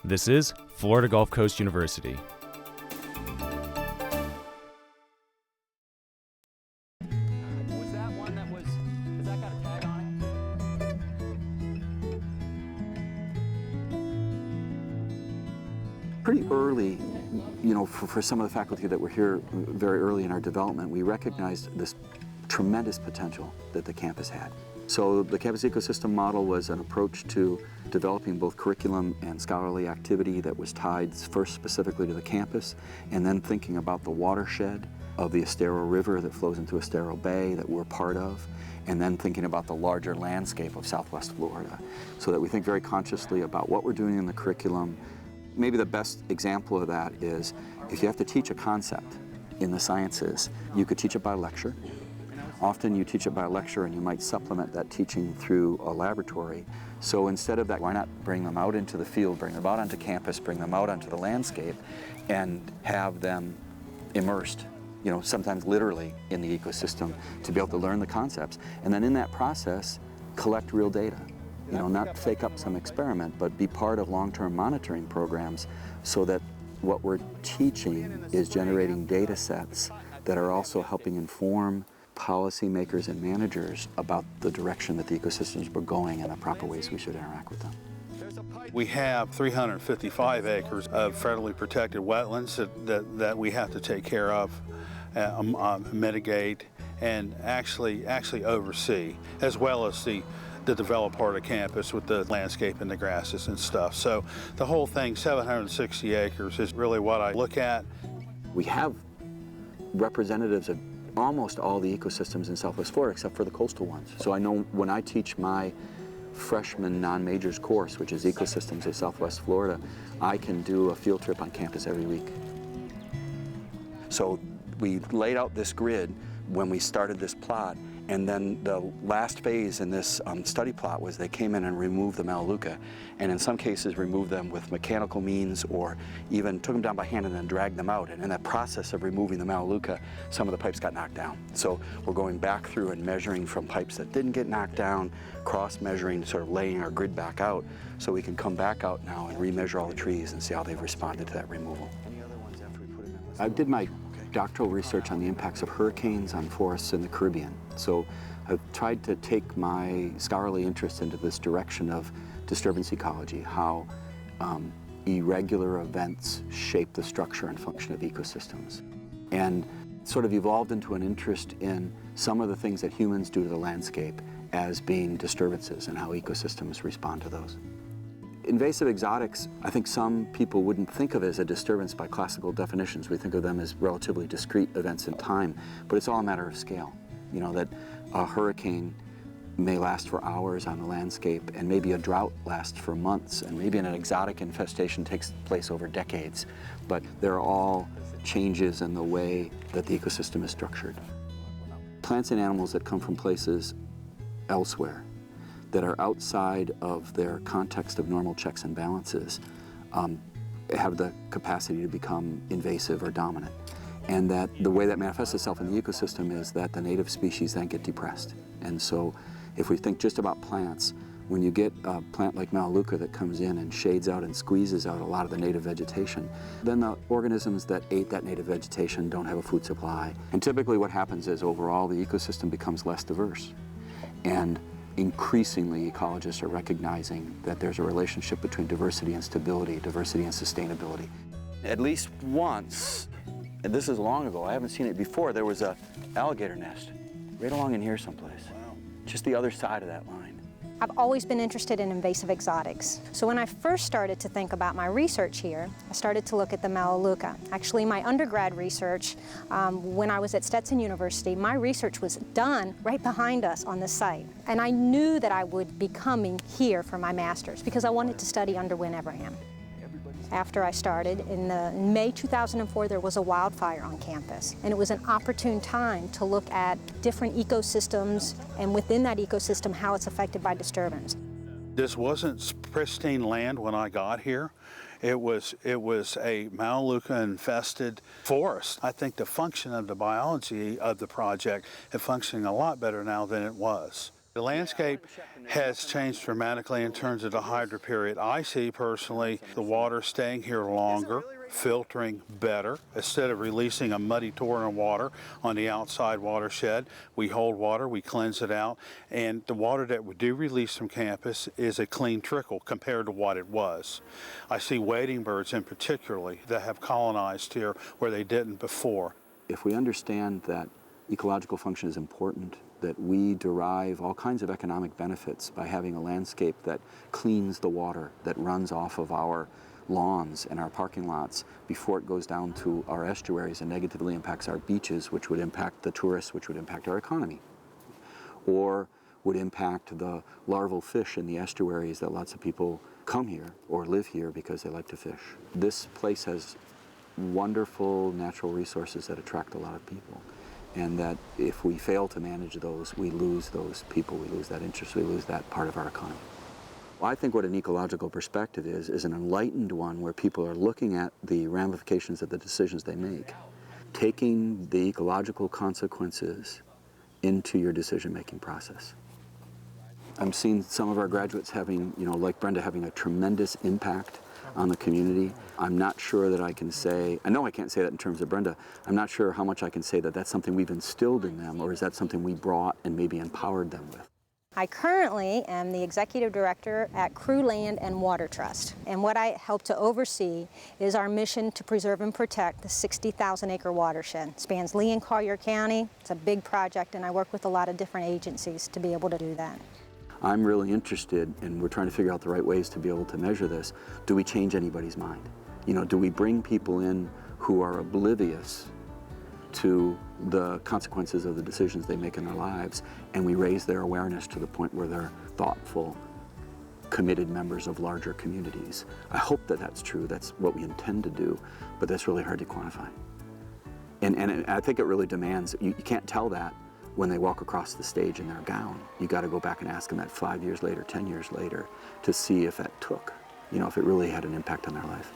This is Florida Gulf Coast University. Was that one that was, has that got a tag on it? Pretty early, for some of the faculty that were here very early in our development, we recognized this tremendous potential that the campus had. So the campus ecosystem model was an approach to developing both curriculum and scholarly activity that was tied first specifically to the campus, and then thinking about the watershed of the Estero River that flows into Estero Bay that we're part of, and then thinking about the larger landscape of Southwest Florida, so that we think very consciously about what we're doing in the curriculum. Maybe the best example of that is if you have to teach a concept in the sciences, you could teach it by lecture. Often you teach it by lecture and you might supplement that teaching through a laboratory. So instead of that, why not bring them out into the field, bring them out onto campus, bring them out onto the landscape, and have them immersed, sometimes literally in the ecosystem to be able to learn the concepts. And then in that process, collect real data. Not fake up some experiment, but be part of long-term monitoring programs so that what we're teaching is generating data sets that are also helping inform policymakers and managers about the direction that the ecosystems were going and the proper ways we should interact with them. We have 355 acres of federally protected wetlands that we have to take care of, mitigate, and actually oversee, as well as the developed part of campus with the landscape and the grasses and stuff. So the whole thing, 760 acres, is really what I look at. We have representatives of almost all the ecosystems in Southwest Florida except for the coastal ones. So I know when I teach my freshman non-majors course, which is Ecosystems of Southwest Florida, I can do a field trip on campus every week. So we laid out this grid when we started this plot, and then the last phase in this study plot was they came in and removed the Melaleuca, and in some cases removed them with mechanical means or even took them down by hand and then dragged them out. And in that process of removing the Melaleuca, some of the pipes got knocked down. So we're going back through and measuring from pipes that didn't get knocked down, cross-measuring, sort of laying our grid back out so we can come back out now and remeasure all the trees and see how they've responded to that removal. Any other ones after we put them in? I did my doctoral research on the impacts of hurricanes on forests in the Caribbean. So I've tried to take my scholarly interest into this direction of disturbance ecology, how irregular events shape the structure and function of ecosystems, and sort of evolved into an interest in some of the things that humans do to the landscape as being disturbances and how ecosystems respond to those. Invasive exotics, I think some people wouldn't think of as a disturbance by classical definitions. We think of them as relatively discrete events in time, but it's all a matter of scale. That a hurricane may last for hours on the landscape, and maybe a drought lasts for months, and maybe an exotic infestation takes place over decades. But they're all changes in the way that the ecosystem is structured. Plants and animals that come from places elsewhere, that are outside of their context of normal checks and balances, have the capacity to become invasive or dominant. And that the way that manifests itself in the ecosystem is that the native species then get depressed. And so if we think just about plants, when you get a plant like Melaleuca that comes in and shades out and squeezes out a lot of the native vegetation, then the organisms that ate that native vegetation don't have a food supply. And typically what happens is overall the ecosystem becomes less diverse. And increasingly ecologists are recognizing that there's a relationship between diversity and stability, diversity and sustainability. At least once, and this is long ago, I haven't seen it before, there was a alligator nest right along in here someplace. Wow. Just the other side of that line. I've always been interested in invasive exotics. So when I first started to think about my research here, I started to look at the Melaleuca. Actually, my undergrad research, when I was at Stetson University, my research was done right behind us on this site. And I knew that I would be coming here for my master's because I wanted to study underwind Everham. After I started, in May 2004, there was a wildfire on campus, and it was an opportune time to look at different ecosystems, and within that ecosystem, how it's affected by disturbance. This wasn't pristine land when I got here. It was a Melaleuca-infested forest. I think the function of the biology of the project is functioning a lot better now than it was. The landscape has changed dramatically in terms of the hydro period. I see personally the water staying here longer, filtering better. Instead of releasing a muddy torrent of water on the outside watershed, we hold water, we cleanse it out, and the water that we do release from campus is a clean trickle compared to what it was. I see wading birds in particularly that have colonized here where they didn't before. If we understand that ecological function is important, that we derive all kinds of economic benefits by having a landscape that cleans the water that runs off of our lawns and our parking lots before it goes down to our estuaries and negatively impacts our beaches, which would impact the tourists, which would impact our economy, or would impact the larval fish in the estuaries that lots of people come here or live here because they like to fish. This place has wonderful natural resources that attract a lot of people. And that if we fail to manage those, we lose those people, we lose that interest, we lose that part of our economy. Well, I think what an ecological perspective is an enlightened one where people are looking at the ramifications of the decisions they make, taking the ecological consequences into your decision-making process. I'm seeing some of our graduates having, like Brenda, having a tremendous impact on the community. I'm not sure that I can say, I know I can't say that in terms of Brenda, I'm not sure how much I can say that that's something we've instilled in them, or is that something we brought and maybe empowered them with. I currently am the executive director at Crew Land and Water Trust, and what I help to oversee is our mission to preserve and protect the 60,000-acre watershed. It spans Lee and Collier County. It's a big project, and I work with a lot of different agencies to be able to do that. I'm really interested, and we're trying to figure out the right ways to be able to measure this. Do we change anybody's mind? Do we bring people in who are oblivious to the consequences of the decisions they make in their lives, and we raise their awareness to the point where they're thoughtful, committed members of larger communities? I hope that that's true. That's what we intend to do, but that's really hard to quantify. And I think it really demands, you can't tell that when they walk across the stage in their gown. You got to go back and ask them that 5 years later, 10 years later, to see if that took, if it really had an impact on their life.